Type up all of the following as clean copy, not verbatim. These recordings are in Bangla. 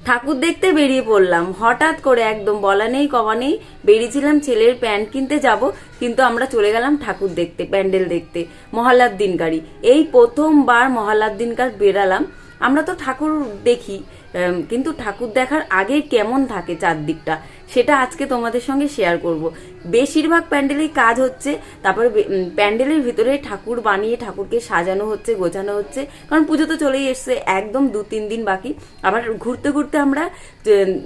ঠাকুর দেখতে বেরিয়ে পড়লাম হঠাৎ করে, একদম বলা নেই কওয়া নেই। বেরিয়েছিলাম ছেলের প্যান্ট কিনতে যাব, কিন্তু আমরা চলে গেলাম ঠাকুর দেখতে, প্যান্ডেল দেখতে। মহালয়ার দিনকারই এই প্রথমবার মহালয়ার দিনকার বেরালাম। আমরা তো ঠাকুর দেখি, কিন্তু ঠাকুর দেখার আগে কেমন থাকে চারদিকটা সেটা আজকে তোমাদের সঙ্গে শেয়ার করব। বেশিরভাগ প্যান্ডেলেই কাজ হচ্ছে, তারপরে প্যান্ডেলের ভিতরে ঠাকুর বানিয়ে ঠাকুরকে সাজানো হচ্ছে, গোছানো হচ্ছে, কারণ পুজো তো চলেই এসছে, একদম 2-3 দিন বাকি। আবার ঘুরতে ঘুরতে আমরা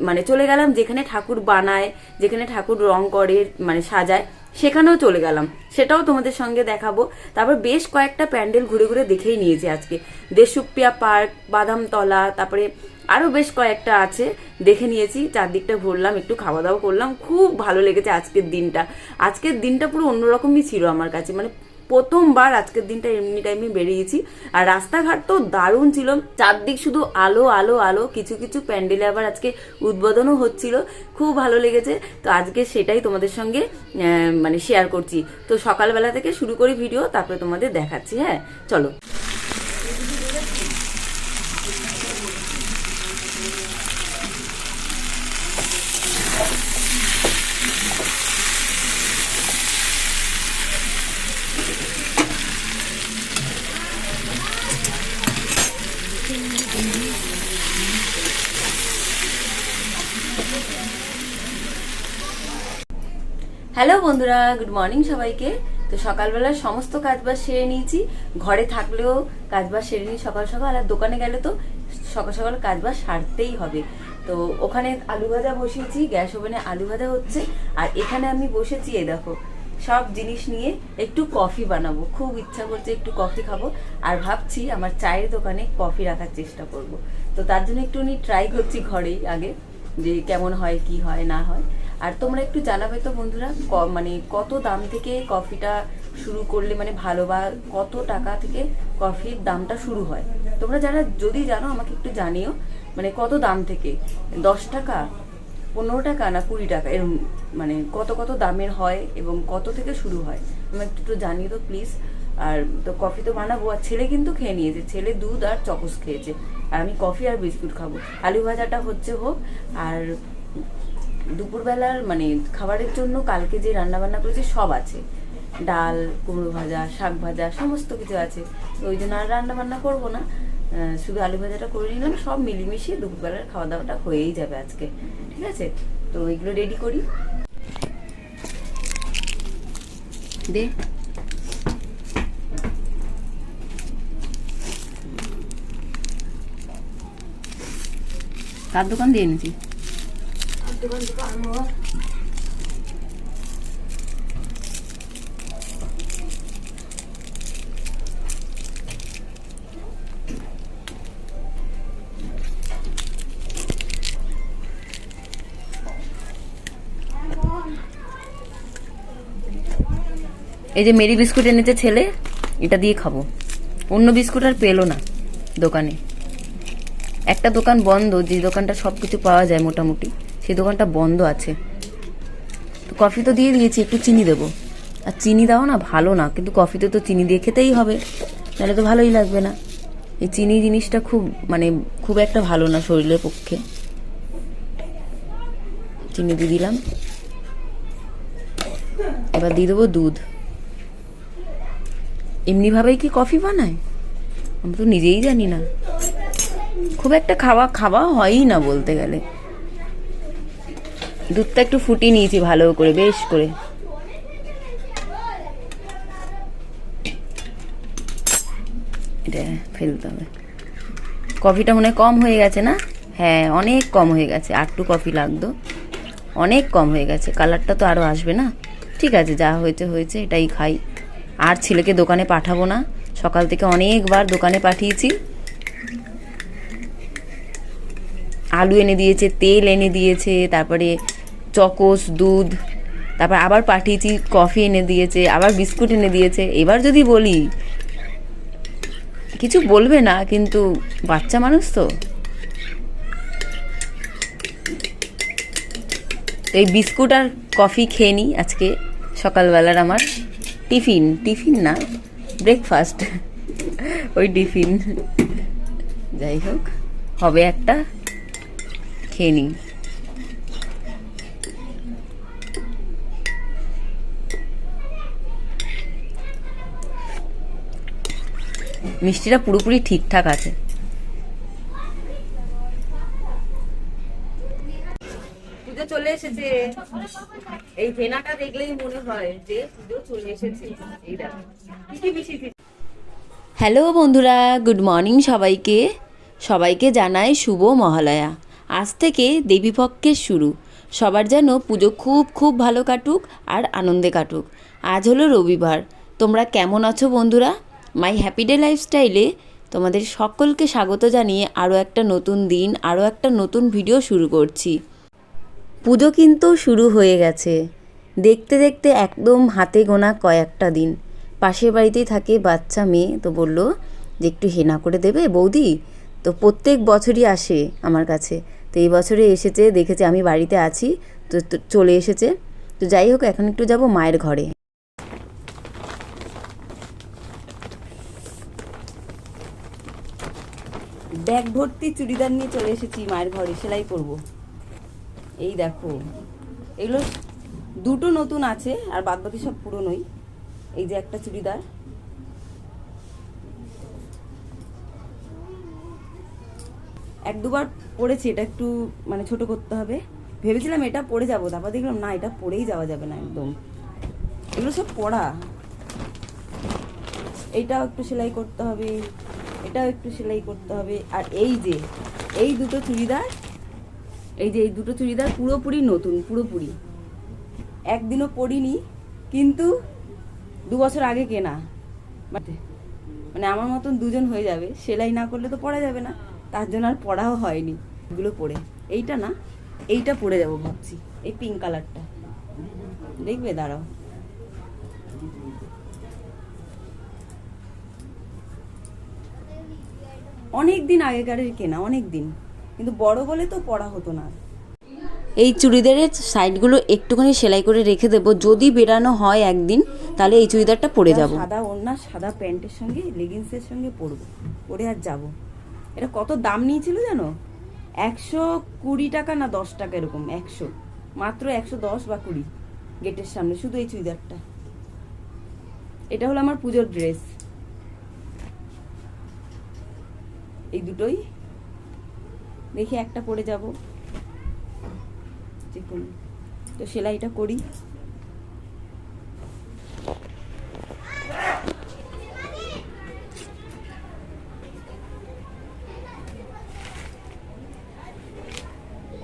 মানে চলে গেলাম যেখানে ঠাকুর বানায়, যেখানে ঠাকুর রং করে, মানে সাজায়, সেখানেও চলে গেলাম, সেটাও তোমাদের সঙ্গে দেখাবো। তারপর বেশ কয়েকটা প্যান্ডেল ঘুরে ঘুরে দেখেই নিয়েছি আজকে। দেশপ্রিয়া পার্ক, বাদামতলা, তারপরে আরো বেশ কয়েকটা আছে, দেখে নিয়েছি। চারদিকটা ঘুরলাম, একটু খাওয়া দাওয়া করলাম, খুব ভালো লেগেছে আজকের দিনটা। আজকের দিনটা পুরো অন্যরকমই ছিল আমার কাছে, মানে প্রথমবার আজকের দিনটা এমনি টাইমে বেরিয়েছি। আর রাস্তাঘাট তো দারুণ ছিল, চারদিক শুধু আলো আলো আলো। কিছু কিছু প্যান্ডেলে আবার আজকে উদ্বোধনও হচ্ছিল, খুব ভালো লেগেছে। তো আজকে সেটাই তোমাদের সঙ্গে মানে শেয়ার করছি। তো সকালবেলা থেকে শুরু করি ভিডিও, তারপরে তোমাদের দেখাচ্ছি। হ্যাঁ, চলো। হ্যালো বন্ধুরা, গুড মর্নিং সবাইকে। তো সকালবেলা সমস্ত কাজবাজ সেরে নিয়েছি, ঘরে থাকলেও কাজবাজ সেরে নিই সকাল সকাল। আর দোকানে গেলে তো সকাল সকাল কাজবাজ সারতেই হবে। তো ওখানে আলু ভাজা বসিয়েছি, গ্যাস ওভেনে আলু ভাজা হচ্ছে। আর এখানে আমি বসেছি, এই দেখো সব জিনিস নিয়ে একটু কফি বানাবো। খুব ইচ্ছা করছে একটু কফি খাবো, আর ভাবছি আমার চায়ের দোকানে কফি রাখার চেষ্টা করব। তো তার জন্য একটুখানি ট্রাই করছি ঘরেই আগে, যে কেমন হয়, কি হয় না হয়। আর তোমরা একটু জানাবে তো বন্ধুরা, মানে কত দাম থেকে কফিটা শুরু করলে মানে ভালো, বা কত টাকা থেকে কফির দামটা শুরু হয়। তোমরা যারা যদি জানো আমাকে একটু জানিও, মানে কত দাম থেকে, 10 টাকা, 15 টাকা না 20 টাকা, এরকম মানে কত কত দামের হয় এবং কত থেকে শুরু হয় আমাকে একটু জানিয়ে তো প্লিজ। আর তো কফি তো বানাবো, আর ছেলে কিন্তু খেয়ে নিয়েছে, ছেলে দুধ আর চকোস খেয়েছে, আর আমি কফি আর বিস্কুট খাবো। আলু ভাজাটা হচ্ছে হোক। আর দুপুরবেলার মানে খাবারের জন্য কালকে যে রান্না বান্না করেছি সব আছে, ডাল, কুমড়ো ভাজা, শাক ভাজা, সমস্ত কিছু আছে। তো ওই জন্য আর রান্না বান্না করবো না, শুধু আলু ভাজাটা করে নিলাম। সব মিলিমিশিয়ে দুপুরবেলার খাওয়া দাওয়াটা হয়েই যাবে আজকে, ঠিক আছে? তো ওইগুলো রেডি করি। দে কার দোকান দিয়ে এনেছি? এই যে মেরি বিস্কুট এনেছে ছেলে, এটা দিয়ে খাবো। অন্য বিস্কুট আর পেলো না দোকানে। একটা দোকান বন্ধ, যে দোকানটা সবকিছু পাওয়া যায় মোটামুটি, সেই দোকানটা বন্ধ আছে। তো কফি তো দিয়ে দিয়েছি, একটু চিনি দেবো। আর চিনি দাও না ভালো না, কিন্তু কফিতে তো চিনি দিয়ে খেতেই হবে, তাহলে তো ভালোই লাগবে না। এই চিনি জিনিসটা খুব মানে খুব একটা ভালো না শরীরের পক্ষে। চিনি দিয়ে দিলাম, এবার দিয়ে দেবো দুধ। এমনিভাবেই কি কফি বানায় আমি তো নিজেই জানি না, খুব একটা খাওয়া হয়ই না বলতে গেলে। দুধটা একটু ফুটিয়ে নিয়েছি ভালো করে, বেশ করে। এটা ফেলতে হবে। কফিটা মনে হয় কম হয়ে গেছে না? হ্যাঁ, অনেক কম হয়ে গেছে, আর একটু কফি লাগতো, অনেক কম হয়ে গেছে। কালারটা তো আরো আসবে না। ঠিক আছে, যা হয়েছে হয়েছে, এটাই খাই। আর ছেলেকে দোকানে পাঠাবো না, সকাল থেকে অনেকবার দোকানে পাঠিয়েছি। আলু এনে দিয়েছে, তেল এনে দিয়েছে, তারপরে চকোস, দুধ, তারপর আবার পাঠিয়েছি, কফি এনে দিয়েছে, আবার বিস্কুট এনে দিয়েছে। এবার যদি বলি কিছু বলবে না, কিন্তু বাচ্চা মানুষ তো। এই বিস্কুট আর কফি খেয়ে নিই আজকে সকালবেলার আমার টিফিন না, ব্রেকফাস্ট, ওই টিফিন। যাই হোক, হবে একটা খেয়ে নিই। মিষ্টিটা পুরোপুরি ঠিকঠাক আছে। পুজো চলে এসেছে, এই ভেনাটা দেখলেই মনে হয় যে পুজো চলে এসেছে। এই দেখো কি মিষ্টি। হ্যালো বন্ধুরা, গুড মর্নিং সবাইকে। সবাইকে জানাই শুভ মহালয়া। আজ থেকে দেবীপক্ষের শুরু। সবার যেন পুজো খুব খুব ভালো কাটুক আর আনন্দে কাটুক। আজ হলো রবিবার। তোমরা কেমন আছো বন্ধুরা? মাই হ্যাপি ডে লাইফস্টাইলে তোমাদের সকলকে স্বাগত জানিয়ে আরও একটা নতুন দিন, আরও একটা নতুন ভিডিও শুরু করছি। পুজো কিন্তু শুরু হয়ে গেছে। দেখতে দেখতে একদম হাতে গোনা কয়েকটা দিন। পাশের বাড়িতেই থাকে বাচ্চা মেয়ে, তো বলল যে একটু হেনা করে দেবে বৌদি। তো প্রত্যেক বছরই আসে আমার কাছে, তো এই বছরে এসেছে, দেখেছে আমি বাড়িতে আছি, তো চলে এসেছে। তো যাই হোক, এখন একটু যাব মায়ের ঘরে। ব্যাগ ভর্তি চুড়িদার নিয়ে চলে এসেছি মায়ের ঘরে, সেলাই করব। এই দেখো, এগুলো দুটো নতুন আছে আর বাদ বাকি সব পুরনোই। এই যে একটা চুড়িদার, এক দুবার পরেছি, এটা একটু মানে ছোট করতে হবে। ভেবেছিলাম এটা পরে যাবো, তারপর দেখলাম না, এটা পরেই যাওয়া যাবে না একদম। এগুলো সব পরা। এইটাও একটু সেলাই করতে হবে, এটাও একটু সেলাই করতে হবে। আর এই যে এই দুটো চুড়িদার, এই যে এই দুটো চুড়িদার পুরোপুরি নতুন, পুরোপুরি একদিনও পরিনি, কিন্তু 2 বছর আগে কেনা। মানে আমার মতন দুজন হয়ে যাবে, সেলাই না করলে তো পরা যাবে না, তার জন্য আর পরাও হয়নি। এগুলো পরে, এইটা না, এইটা পরে যাবো ভাবছি, এই পিঙ্ক কালারটা। দেখবে, দাঁড়াও। অনেক দিন আগেকারের কেনা, অনেক দিন, কিন্তু বড় বলে তো পরা হতো না। এই চুড়িদারের সাইডগুলো একটুখানি সেলাই করে রেখে দেবো, যদি বেরানো হয় একদিন তাহলে এই চুড়িদারটা পরে যাব। সাদা ওড়না, সাদা প্যান্টের সঙ্গে লেগিংসের সঙ্গে পরবো, পরে আর যাব। এটা কত দাম নিয়েছিল জানো? 120 টাকা না 10 টাকা এরকম, 100, মাত্র 110 বা 20 গেটের সামনে, শুধু এই চুড়িদারটা। এটা হলো আমার পুজোর ড্রেস, এই দুটোই। দেখি একটা পরে যাব, তো সেলাইটা করি।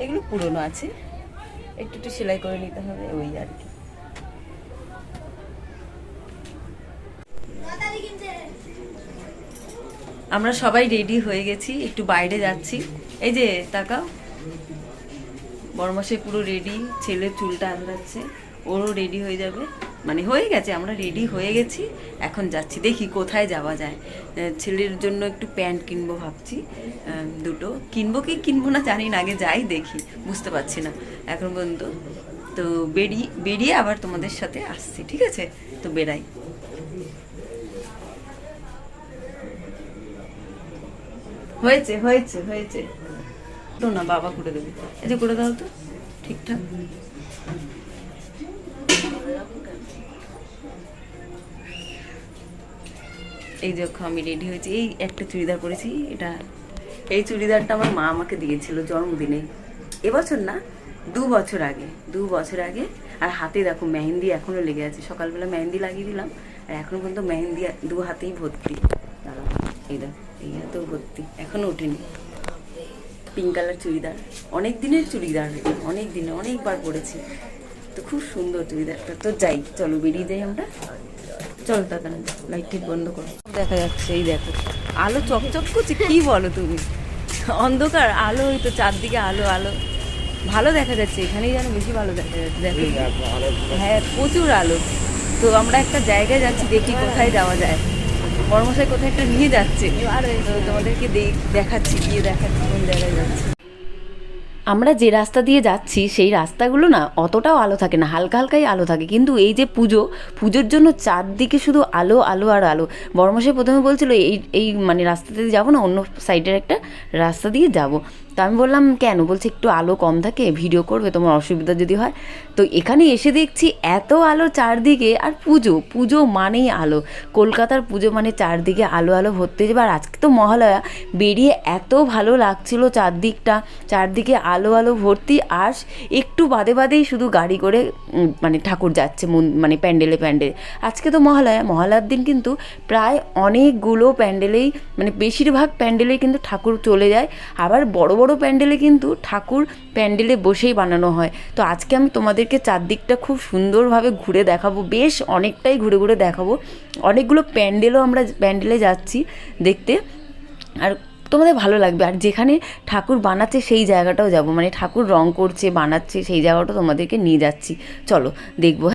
এগুলো পুরনো আছে, একটু একটু সেলাই করে নিতে হবে, ওই আর কি। আমরা সবাই রেডি হয়ে গেছি, একটু বাইরে যাচ্ছি। এই যে তাকাও, বড়মাসে পুরো রেডি, ছেলের চুলটা আঁচড়াচ্ছে, ওরও রেডি হয়ে যাবে, মানে হয়ে গেছে, আমরা রেডি হয়ে গেছি। এখন যাচ্ছি, দেখি কোথায় যাওয়া যায়। ছেলের জন্য একটু প্যান্ট কিনবো ভাবছি, দুটো কিনবো কি কিনবো না জানি না, আগে যাই দেখি, বুঝতে পারছি না এখন পর্যন্ত। তো বেরিয়ে আবার তোমাদের সাথে আসছি, ঠিক আছে? তো বেরাই। হয়েছে হয়েছে হয়েছে, তো না বাবা করে দেবে, এই যে করে দাও তো ঠিকঠাক। এই দেখো আমি রেডি হয়েছি, এই একটা চুড়িদার পরেছি। এটা, এই চুড়িদারটা আমার মা আমাকে দিয়েছিল জন্মদিনে, এবছর না 2 বছর আগে, 2 বছর আগে। আর হাতে দেখো মেহেন্দি এখনো লেগে আছে, সকালবেলা মেহেন্দি লাগিয়ে দিলাম, আর এখনো পর্যন্ত মেহেন্দি 2 হাতেই ভর্তি। দাঁড়াও, এই দেখো এই হাতেও ভর্তি, এখনো ওঠেনি। পিঙ্ক কালার চুড়িদার, অনেক দিনের চুড়িদার, অনেক দিনে অনেকবার পরেছি, তো খুব সুন্দর চুড়িদারটা। তো যাই, চলো বেরিয়ে যাই আমরা, চলো দাদা। লাইট ঠিক বন্ধ করো, দেখা যাচ্ছে, এই দেখো আলো চকচক করছে, কি বলো তুমি? অন্ধকার আলো, ওই তো চারদিকে আলো আলো, ভালো দেখা যাচ্ছে, এখানেই যেন বেশি ভালো দেখা যাচ্ছে। দেখো, হ্যাঁ প্রচুর আলো। তো আমরা একটা জায়গায় যাচ্ছি, দেখি কোথায় যাওয়া যায়। বড়মশাই কোথায় একটা নিয়ে যাচ্ছে, তো তোমাদেরকে দেখাচ্ছি, গিয়ে দেখাচ্ছি কোন জায়গায় যাচ্ছি। আমরা যে রাস্তা দিয়ে যাচ্ছি সেই রাস্তাগুলো না অতটাও আলো থাকে না, হালকা হালকাই আলো থাকে, কিন্তু এই যে পুজোর জন্য চারদিকে শুধু আলো আলো আর আলো। বড়মশাই প্রথমে বলছিল এই মানে রাস্তা দিয়ে যাবো না, অন্য সাইডের একটা রাস্তা দিয়ে যাব। তো আমি বললাম কেন, বলছে একটু আলো কম থাকে, ভিডিও করবে, তোমার অসুবিধা যদি হয়। তো এখানে এসে দেখছি এত আলো চারদিকে, আর পুজো পুজো মানেই আলো, কলকাতার পুজো মানে চারদিকে আলো আলো ভর্তি যাবে। আর আজকে তো মহালয়া, বেরিয়ে এত ভালো লাগছিল চারদিকটা, চারদিকে আলো আলো ভর্তি। আর একটু বাদে বাদেই শুধু গাড়ি করে মানে ঠাকুর যাচ্ছে মানে প্যান্ডেলে প্যান্ডেলে। আজকে তো মহালয়া, মহালয়ার দিন কিন্তু প্রায় অনেকগুলো প্যান্ডেলেই মানে বেশিরভাগ প্যান্ডেলেই কিন্তু ঠাকুর চলে যায়। আবার বড় বড় প্যান্ডেলে কিন্তু ঠাকুর প্যান্ডেলে বসেই বানানো হয়। তো আজকে আমি তোমাদেরকে চারদিকটা খুব সুন্দরভাবে ঘুরে দেখাবো, বেশ অনেকটাই ঘুরে ঘুরে দেখাবো। অনেকগুলো প্যান্ডেলও আমরা প্যান্ডেলে যাচ্ছি দেখতে, আর তোমাদের ভালো লাগবে। আর যেখানে ঠাকুর বানাচ্ছে সেই জায়গাটাও যাব, মানে ঠাকুর রং করছে বানাচ্ছে সেই জায়গাটাও তোমাদেরকে নিয়ে যাচ্ছি, চলো দেখবো।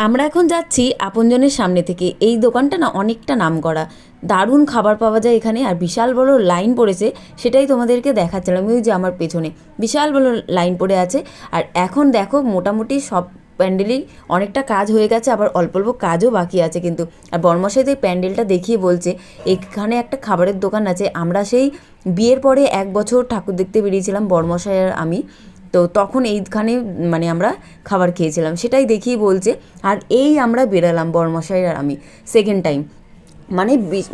আমরা এখন যাচ্ছি আপনজনের সামনে থেকে। এই দোকানটা না অনেকটা নামকরা, দারুণ খাবার পাওয়া যায় এখানে, আর বিশাল বড় লাইন পড়েছে, সেটাই তোমাদেরকে দেখাচ্ছিলাম। ওই যে আমার পেছনে বিশাল বড় লাইন পড়ে আছে। আর এখন দেখো মোটামুটি সব প্যান্ডেলেই অনেকটা কাজ হয়ে গেছে, আবার অল্প অল্প কাজও বাকি আছে কিন্তু। আর বর্মশাই তো এই প্যান্ডেলটা দেখিয়ে বলছে এখানে একটা খাবারের দোকান আছে। আমরা সেই বিয়ের পরে 1 বছর ঠাকুর দেখতে বেরিয়েছিলাম বর্মশাই আর আমি, তো তখন এইখানে মানে আমরা খাবার খেয়েছিলাম, সেটাই দেখিয়ে বলছে। আর এই আমরা বেরালাম বর্মশাই আর আমি সেকেন্ড টাইম,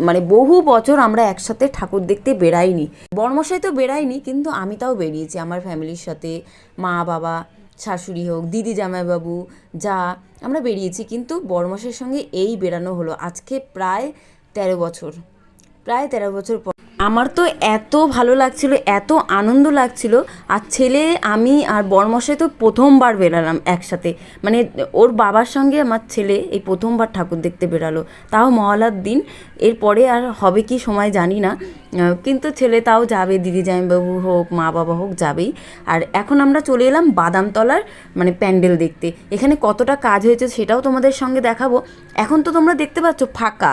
মানে বহু বছর আমরা একসাথে ঠাকুর দেখতে বেরাইনি। বর্মশাই তো বেরাইনি, কিন্তু আমি তাও বেরিয়েছি আমার ফ্যামিলির সাথে, মা বাবা শাশুড়ি হোক দিদি জামাইবাবু যা, আমরা বেরিয়েছি। কিন্তু বর্মশাইয়ের সঙ্গে এই বেরানো হলো আজকে প্রায় 13 বছর, প্রায় 13 বছর পর। আমার তো এত ভালো লাগছিল, এত আনন্দ লাগছিল। আর ছেলে আমি আর বর্মশাই তো প্রথমবার বেরালাম একসাথে, মানে ওর বাবার সঙ্গে আমার ছেলে এই প্রথমবার ঠাকুর দেখতে বেরালো, তাও মহালয়ার দিন। এরপরে আর হবে কি সময় জানি না, কিন্তু ছেলে তাও যাবে, দিদি জামাইবাবু হোক মা বাবা হোক যাবেই। আর এখন আমরা চলে এলাম বাদামতলার মানে প্যান্ডেল দেখতে। এখানে কতটা কাজ হয়েছে সেটাও তোমাদের সঙ্গে দেখাবো। এখন তো তোমরা দেখতে পাচ্ছ ফাঁকা,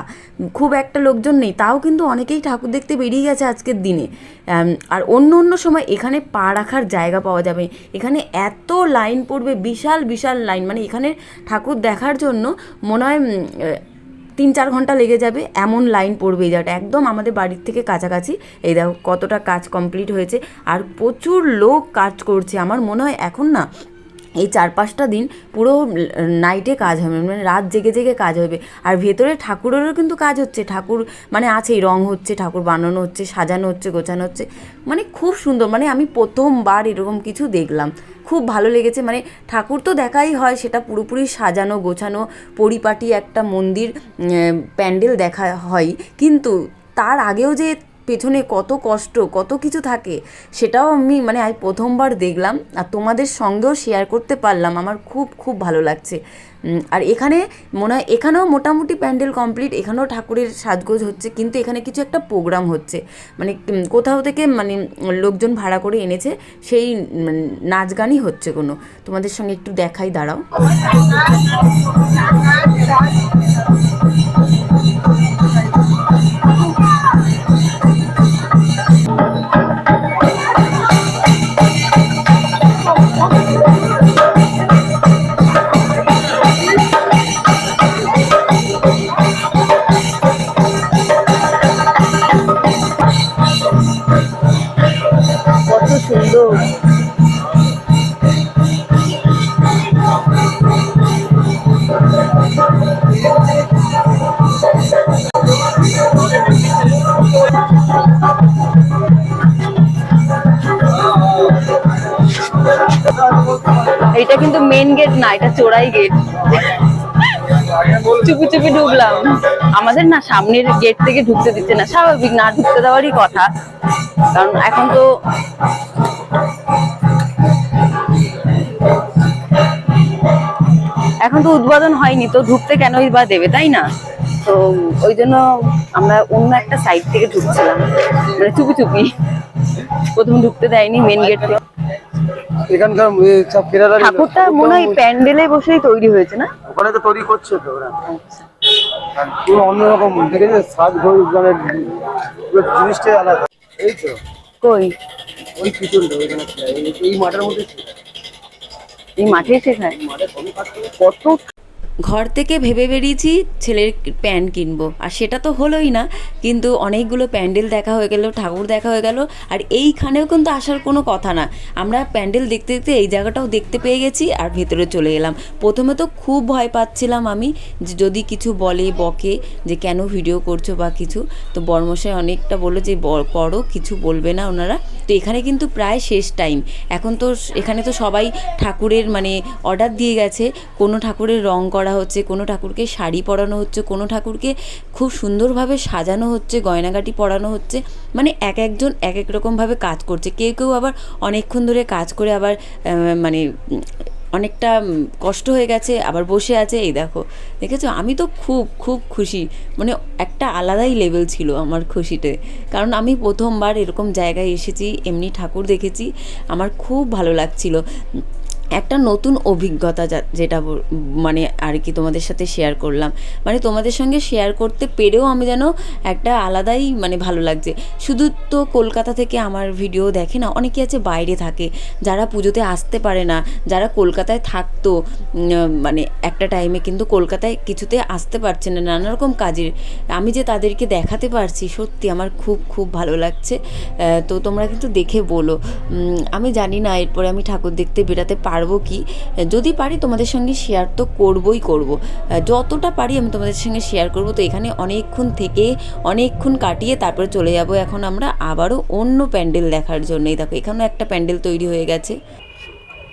খুব একটা লোকজন নেই, তাও কিন্তু অনেকেই ঠাকুর দেখতে বেরিয়ে গেছে আজকের দিনে। আর অন্য অন্য সময় এখানে পা রাখার জায়গা পাওয়া যাবে, এখানে এত লাইন পড়বে, বিশাল বিশাল লাইন, মানে এখানে ঠাকুর দেখার জন্য মনে হয় 3-4 ঘন্টা লেগে যাবে, এমন লাইন পড়বে এই জায়গাটা। একদম আমাদের বাড়ির থেকে কাছাকাছি। এই দেখো কতটা কাজ কমপ্লিট হয়েছে, আর প্রচুর লোক কাজ করছে। আমার মনে হয় এখন না এই 4-5টা দিন পুরো নাইটে কাজ হবে, মানে রাত জেগে জেগে কাজ হবে। আর ভেতরে ঠাকুরেরও কিন্তু কাজ হচ্ছে, ঠাকুর মানে আছেই, রং হচ্ছে, ঠাকুর বানানো হচ্ছে, সাজানো হচ্ছে, গোছানো হচ্ছে, মানে খুব সুন্দর। মানে আমি প্রথমবার এরকম কিছু দেখলাম, খুব ভালো লেগেছে। মানে ঠাকুর তো দেখাই হয়, সেটা পুরোপুরি সাজানো গোছানো পরিপাটি একটা মন্দির প্যান্ডেল দেখা হয়, কিন্তু তার আগেও যে পেছনে কত কষ্ট কত কিছু থাকে সেটাও আমি মানে আজ প্রথমবার দেখলাম, আর তোমাদের সঙ্গেও শেয়ার করতে পারলাম। আমার খুব খুব ভালো লাগছে। আর এখানে মনে হয় এখানেও মোটামুটি প্যান্ডেল কমপ্লিট, এখানেও ঠাকুরের সাজগোজ হচ্ছে, কিন্তু এখানে কিছু একটা প্রোগ্রাম হচ্ছে, মানে কোথাও থেকে মানে লোকজন ভাড়া করে এনেছে, সেই নাচ গানই হচ্ছে কোনো। তোমাদের সঙ্গে একটু দেখাই, দাঁড়াও। এটা কিন্তু মেন গেট না, এটা চোরাই গেট, চুপি চুপি ঢুকলাম। আমাদের না সামনের গেট থেকে ঢুকতে দিচ্ছে না, স্বাভাবিক, না ঢুকতে দেওয়ারই কথা, কারণ এখন তো উদ্বোধন হয়নি, তো ঢুকতে কেনই বা দেবে, তাই না? তো ওই জন্য আমরা অন্য একটা সাইড থেকে ঢুকছিলাম, মানে চুপি চুপি, প্রথম ঢুকতে দেয়নি মেন গেট থেকে। এখানকার সব ঠাকুরটা মনে হয় প্যান্ডেলে বসেই তৈরি হয়েছে না, ওখানে তো তৈরি করছে তো ওরা। পুরো অন্যরকম দেখেছে, সাজ মানে জিনিসটাই আলাদা। এই তো কই ওই পিছনটা ওইখানে এই মাঠের মধ্যে, এই মাঠে শেখায় মাঠে সবই কাজ করে। কত ঘর থেকে ভেবে বেরিয়েছি ছেলের প্যান্ট কিনবো, আর সেটা তো হলোই না, কিন্তু অনেকগুলো প্যান্ডেল দেখা হয়ে গেল, ঠাকুর দেখা হয়ে গেল, আর এইখানেও কিন্তু আসার কোনো কথা না। আমরা প্যান্ডেল দেখতে দেখতে এই জায়গাটাও দেখতে পেয়ে গেছি আর ভেতরে চলে এলাম। প্রথমে তো খুব ভয় পাচ্ছিলাম আমি, যে যদি কিছু বলে বকে যে কেন ভিডিও করছো বা কিছু, তো বর্মশাই অনেকটা বললো যে করো, কিছু বলবে না ওনারা। তো এখানে কিন্তু প্রায় শেষ টাইম এখন, তো এখানে তো সবাই ঠাকুরের মানে অর্ডার দিয়ে গেছে, কোনো ঠাকুরের রং করা হচ্ছে, কোনো ঠাকুরকে শাড়ি পরানো হচ্ছে, কোনো ঠাকুরকে খুব সুন্দরভাবে সাজানো হচ্ছে, গয়নাগাটি পরানো হচ্ছে, মানে এক একজন এক এক রকমভাবে কাজ করছে। কেউ কেউ আবার অনেকক্ষণ ধরে কাজ করে আবার মানে অনেকটা কষ্ট হয়ে গেছে, আবার বসে আছে। এই দেখো, দেখেছো, আমি তো খুব খুব খুশি, মানে একটা আলাদাই লেভেল ছিল আমার খুশিতে, কারণ আমি প্রথমবার এরকম জায়গায় এসেছি, এমনি ঠাকুর দেখেছি, আমার খুব ভালো লাগছিল। একটা নতুন অভিজ্ঞতা যেটা মানে আর কি তোমাদের সাথে শেয়ার করলাম, মানে তোমাদের সঙ্গে শেয়ার করতে পেরেও আমি যেন একটা আলাদাই মানে ভালো লাগছে। শুধু তো কলকাতা থেকে আমার ভিডিও দেখে না, অনেকে আছে বাইরে থাকে, যারা পুজোতে আসতে পারে না, যারা কলকাতায় থাকতো মানে একটা টাইমে, কিন্তু কলকাতায় কিছুতে আসতে পারছে না নানা রকম কাজের, আমি যে তাদেরকে দেখাতে পারছি, সত্যি আমার খুব খুব ভালো লাগছে। তো তোমরা কিন্তু দেখে বলো। আমি জানি না এরপরে আমি ঠাকুর দেখতে বেরাতে পারবো কি, যদি পারি তোমাদের সঙ্গে শেয়ার তো করবই করব, যতটা পারি আমি তোমাদের সঙ্গে শেয়ার করব। তো এখানে অনেকক্ষণ থেকে অনেকক্ষণ কাটিয়ে তারপরে চলে যাব এখন আমরা আবারও অন্য প্যান্ডেল দেখার জন্যই। দেখো এখানেও একটা প্যান্ডেল তৈরি হয়ে গেছে।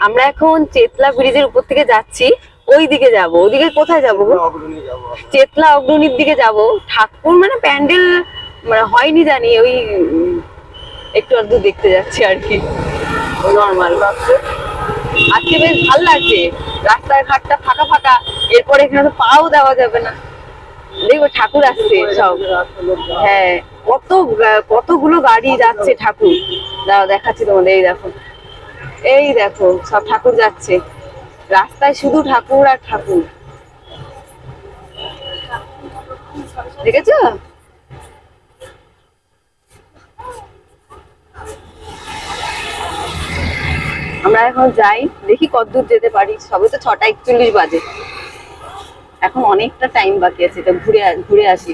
আমরা এখন চেতলা ব্রিজের উপর থেকে যাচ্ছি, ওই দিকে যাবো। ওইদিকে কোথায় যাবো? চেতলা অগ্রণীর দিকে যাব। ঠাকুর মানে প্যান্ডেল মানে হয়নি জানি, ওই একটু আধটু দেখতে যাচ্ছি আর কি, নর্মাল। আজকে বেশ ভালো লাগছে, রাস্তায় ঘাটটা ফাঁকা ফাঁকা, এরপরে এখানে তো পাও দেওয়া যাবে না। দেখবো ঠাকুর আসছে সব, হ্যাঁ কতগুলো গাড়ি যাচ্ছে ঠাকুর। দাও দেখাচ্ছি তোমাদের, এই দেখো, এই দেখো সব ঠাকুর যাচ্ছে রাস্তায়, শুধু ঠাকুর আর ঠাকুর, দেখেছো? আমরা এখন যাই, দেখি কতদূর যেতে পারি। সবে তো 6:41 বাজে, এখন অনেকটা টাইম বাকি আছে, তো ঘুরে আসি।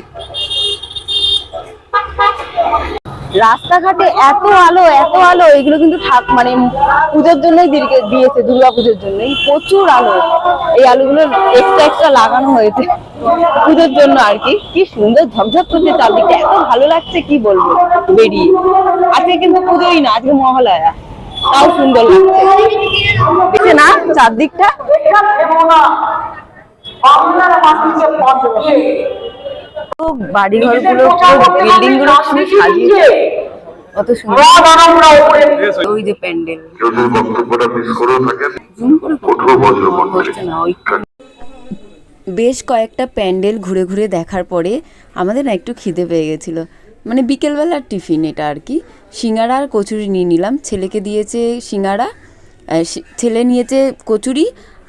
রাস্তাঘাটে এত আলো এত আলো, এগুলো কিন্তু মানে পুজোর জন্যই দিয়েছে, দুর্গা পুজোর জন্যই প্রচুর আলো। এই আলোগুলো এক্সট্রা লাগানো হয়েছে পুজোর জন্য আর কি। কি সুন্দর ঝকঝক করছে চারদিকটা, এত ভালো লাগছে কি বলবো বেরিয়ে। আজকে কিন্তু পুজোই না, আজকে মহালয়া, তাও সুন্দর লাগছে না চারদিকটা। বাড়ি ঘরগুলো, বিল্ডিং গুলো সাজিয়েছে কত সুন্দর। ওই যে প্যান্ডেল, বেশ কয়েকটা প্যান্ডেল ঘুরে ঘুরে দেখার পরে আমাদের না একটু খিদে পেয়ে গেছিলো, মানে বিকেলবেলার টিফিন এটা আর কি। সিঙ্গাড়া আর কচুরি নিয়ে নিলাম, ছেলেকে দিয়েছে সিঙ্গাড়া, ছেলে নিয়েছে কচুরি,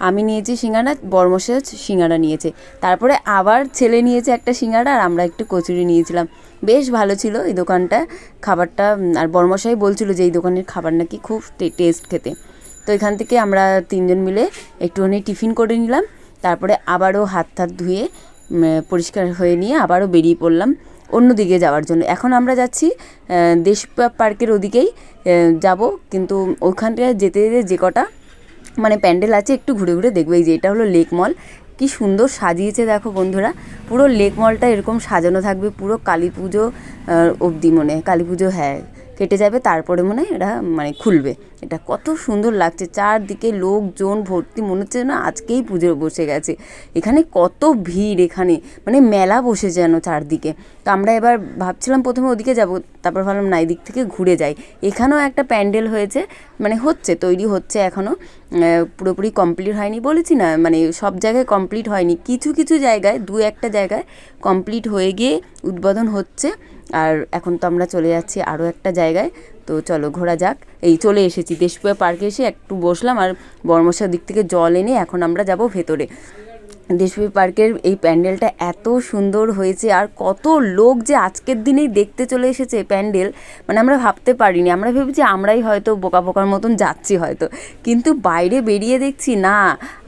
আমি নিয়েছি সিঙ্গাড়া, বর্মশাই সিঙ্গাড়া নিয়েছে, তারপরে আবার ছেলে নিয়েছে একটা সিঙ্গাড়া আর আমরা একটু কচুরি নিয়েছিলাম। বেশ ভালো ছিল এই দোকানটা, খাবারটা, আর বর্মশাই বলছিল যে এই দোকানের খাবার নাকি খুব টেস্ট খেতে। তো এখান থেকে আমরা তিনজন মিলে একটুখানি টিফিন করে নিলাম, তারপরে আবারও হাত ধুয়ে পরিষ্কার হয়ে নিয়ে আবারও বেরিয়ে পড়লাম অন্য দিকে যাওয়ার জন্য। এখন আমরা যাচ্ছি দেশ পার্কের ওদিকেই যাব, কিন্তু ওইখানটায় যেতে যেতে যে কটা মানে প্যান্ডেল আছে একটু ঘুরে ঘুরে দেখবো। এই যে এটা হলো লেক মল, কি সুন্দর সাজিয়েছে দেখো বন্ধুরা, পুরো লেক মলটা এরকম সাজানো থাকবে পুরো কালী পুজো অবধি, মনে কালী পুজো হ্যাঁ কেটে যাবে, তারপরে মনে হয় এটা মানে খুলবে। এটা কত সুন্দর লাগছে, চারদিকে লোকজন ভর্তি, মনে হচ্ছে না আজকেই পুজো বসে গেছে। এখানে কত ভিড়, এখানে মানে মেলা বসে যেন চারদিকে। তো আমরা এবার ভাবছিলাম প্রথমে ওদিকে যাব, তারপর ভাবলাম না এদিক থেকে ঘুরে যাই। এখানেও একটা প্যান্ডেল হয়েছে, মানে হচ্ছে, তৈরি হচ্ছে এখনও, পুরোপুরি কমপ্লিট হয়নি, বলেছি না মানে সব জায়গায় কমপ্লিট হয়নি, কিছু কিছু জায়গায়, দু একটা জায়গায় কমপ্লিট হয়ে গিয়ে উদ্বোধন হচ্ছে। আর এখন তো আমরা চলে যাচ্ছি আরও একটা জায়গায়, তো চলো ঘোরা যাক। এই চলে এসেছি দেশপ্রিয়া পার্কে, এসে একটু বসলাম আর বর্মশার দিক থেকে জল এনে এখন আমরা যাব ভেতরে। দেশপ্রেমী পার্কের এই প্যান্ডেলটা এত সুন্দর হয়েছে, আর কত লোক যে আজকের দিনেই দেখতে চলে এসেছে প্যান্ডেল, মানে আমরা ভাবতে পারিনি। আমরা ভেবেছি আমরাই হয়তো বোকা বোকার মতন যাচ্ছি হয়তো, কিন্তু বাইরে বেরিয়ে দেখছি না,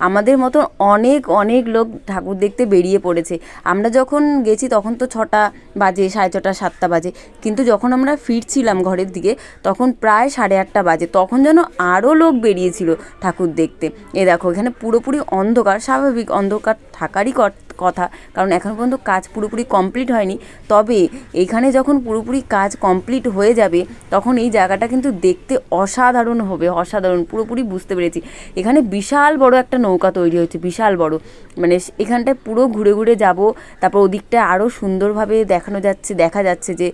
আমাদের মতন অনেক অনেক লোক ঠাকুর দেখতে বেরিয়ে পড়েছে। আমরা যখন গেছি তখন তো 6টা বাজে, 6:30 7টা বাজে, কিন্তু যখন আমরা ফিরছিলাম ঘরের দিকে তখন প্রায় 8:30 বাজে, তখন যেন আরও লোক বেরিয়েছিল ঠাকুর দেখতে। এ দেখো এখানে পুরোপুরি অন্ধকার, স্বাভাবিক অন্ধকার থাকারই কথা, কারণ এখন পর্যন্ত কাজ পুরোপুরি কমপ্লিট হয়নি। তবে এইখানে যখন পুরোপুরি কাজ কমপ্লিট হয়ে যাবে তখন এই জায়গাটা কিন্তু দেখতে অসাধারণ হবে, অসাধারণ, পুরোপুরি বুঝতে পেরেছি। এখানে বিশাল বড় একটা নৌকা তৈরি হয়েছে, বিশাল বড়, মানে এখানটায় পুরো ঘুরে ঘুরে যাব। তারপর ওদিকটা আরও সুন্দরভাবে দেখা যাচ্ছে যে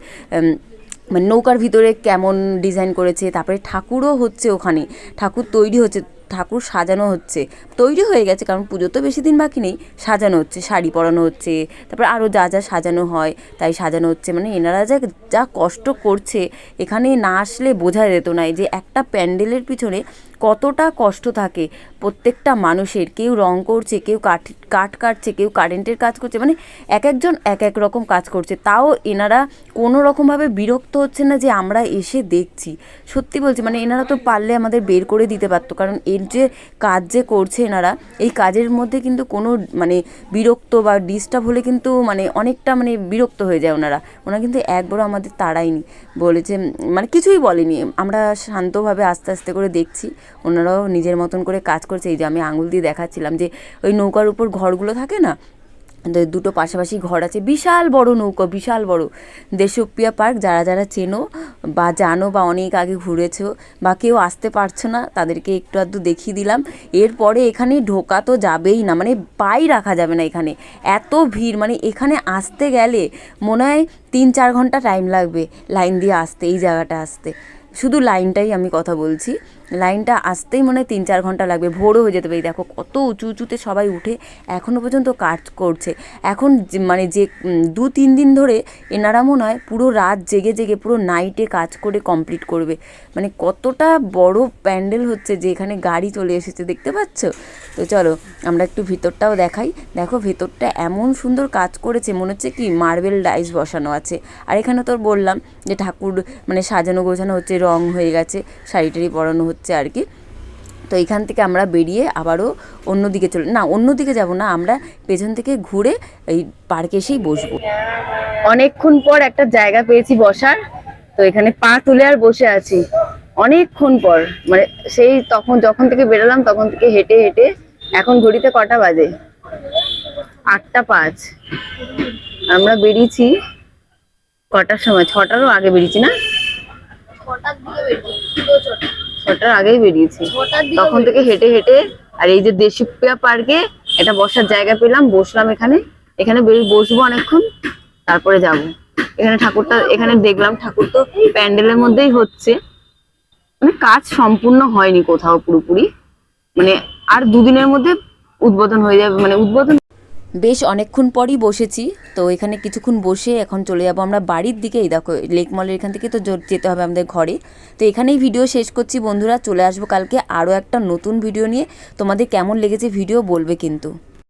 মানে নৌকার ভিতরে কেমন ডিজাইন করেছে। তারপরে ঠাকুরও হচ্ছে, ওখানে ঠাকুর তৈরি হচ্ছে, ঠাকুর সাজানো হচ্ছে, তৈরি হয়ে গেছে, কারণ পুজো তো বেশি দিন বাকি নেই। সাজানো হচ্ছে, শাড়ি পরানো হচ্ছে, তারপর আরও যা যা সাজানো হয় তাই সাজানো হচ্ছে। মানে এনারা যা কষ্ট করছে, এখানে না আসলে বোঝা যেত না যে একটা প্যান্ডেলের পিছনে কতটা কষ্ট থাকে প্রত্যেকটা মানুষের। কেউ রং করছে, কেউ কাঠ কাটছে, কেউ কারেন্টের কাজ করছে, মানে এক একজন এক এক রকম কাজ করছে। তাও এনারা কোনো রকমভাবে বিরক্ত হচ্ছে না যে আমরা এসে দেখছি। সত্যি বলছি, মানে এনারা তো পারলে আমাদের বের করে দিতে পারতো, কারণ এর যে কাজ যে করছে এনারা, এই কাজের মধ্যে কিন্তু কোনো মানে বিরক্ত বা ডিস্টার্ব হলে কিন্তু মানে অনেকটা মানে বিরক্ত হয়ে যায় ওনারা কিন্তু একবারও আমাদের তাড়ায়নি, বলেছে মানে কিছুই বলেনি। আমরা শান্তভাবে আস্তে আস্তে করে দেখছি, ওনারাও নিজের মতন করে কাজ করছে। এই যে আমি আঙুল দিয়ে দেখাচ্ছিলাম যে ওই নৌকার উপর ঘরগুলো থাকে না, দুটো পাশাপাশি ঘর আছে, বিশাল বড় নৌকা, বিশাল বড়। দেশপ্রিয়া পার্ক যারা যারা চেনো বা জানো বা অনেক আগে ঘুরেছো বা কেউ আসতে পারছো না, তাদেরকে একটু আধটু দেখিয়ে দিলাম। এরপরে এখানে ঢোকা তো যাবেই না, মানে পাই রাখা যাবে না এখানে, এত ভিড়। মানে এখানে আসতে গেলে মনে হয় 3-4 ঘন্টা টাইম লাগবে লাইন দিয়ে আসতে, এই জায়গাটা আসতে। শুধু লাইনটাই আমি কথা বলছি, লাইনটা আসতেই মনে হয় 3-4 ঘন্টা লাগবে, ভোরও হয়ে যেতে পারে। দেখো কত উঁচু উঁচুতে সবাই উঠে এখনও পর্যন্ত কাজ করছে। এখন মানে যে 2-3 দিন ধরে এনারা মনে হয় পুরো রাত জেগে জেগে পুরো নাইটে কাজ করে কমপ্লিট করবে। মানে কতটা বড় প্যান্ডেল হচ্ছে যে এখানে গাড়ি চলে এসেছে, দেখতে পাচ্ছ? তো চলো আমরা একটু ভিতরটাও দেখাই। দেখো ভেতরটা এমন সুন্দর কাজ করেছে, মনে হচ্ছে কি মার্বেল ডাইস বসানো আছে। আর এখানে তোর বললাম যে ঠাকুর মানে সাজানো গোছানো হচ্ছে, রং হয়ে গেছে, শাড়ি টাড়ি পরানো হচ্ছে আর কি। তো এখান থেকে আমরা বেরিয়ে আবারও অন্যদিকে অন্যদিকে যাব না, আমরা পেছন থেকে ঘুরে এই পার্কে এসেই বসবো। অনেকক্ষণ পর একটা জায়গা পেয়েছি বসার, তো এখানে পা তুলে আর বসে আছি অনেকক্ষণ পর। মানে সেই যখন থেকে বেরোলাম তখন থেকে হেঁটে হেঁটে এখন ঘড়িতে কটা বাজে? 8:05। আমরা বেরিয়েছি কটার সময়? 6টারও আগে বেরিয়েছি না? 6টার আগেই বেরিয়েছি। তখন থেকে হেঁটে হেঁটে, আর এই যে দেশপ্রিয়া পার্কে একটা বসার জায়গা পেলাম, বসলাম এখানে বসবো অনেকক্ষণ, তারপরে যাব। এখানে ঠাকুরটা এখানে দেখলাম, ঠাকুর তো প্যান্ডেলের মধ্যেই হচ্ছে, মানে কাজ সম্পূর্ণ হয়নি কোথাও পুরোপুরি, মানে আর 2 দিনের মধ্যে উদ্বোধন হয়ে যাবে। মানে উদ্বোধন বেশ অনেকক্ষণ পরই বসেছি, তো এখানে কিছুক্ষণ বসে এখন চলে যাব আমরা বাড়ির দিকে। এই দেখো লেক মলের এখান থেকে তো যেতে হবে আমাদের ঘরে। তো এখানেই ভিডিও শেষ করছি বন্ধুরা, চলে আসবো কালকে আরও একটা নতুন ভিডিও নিয়ে। তোমাদের কেমন লেগেছে ভিডিও বলবে কিন্তু।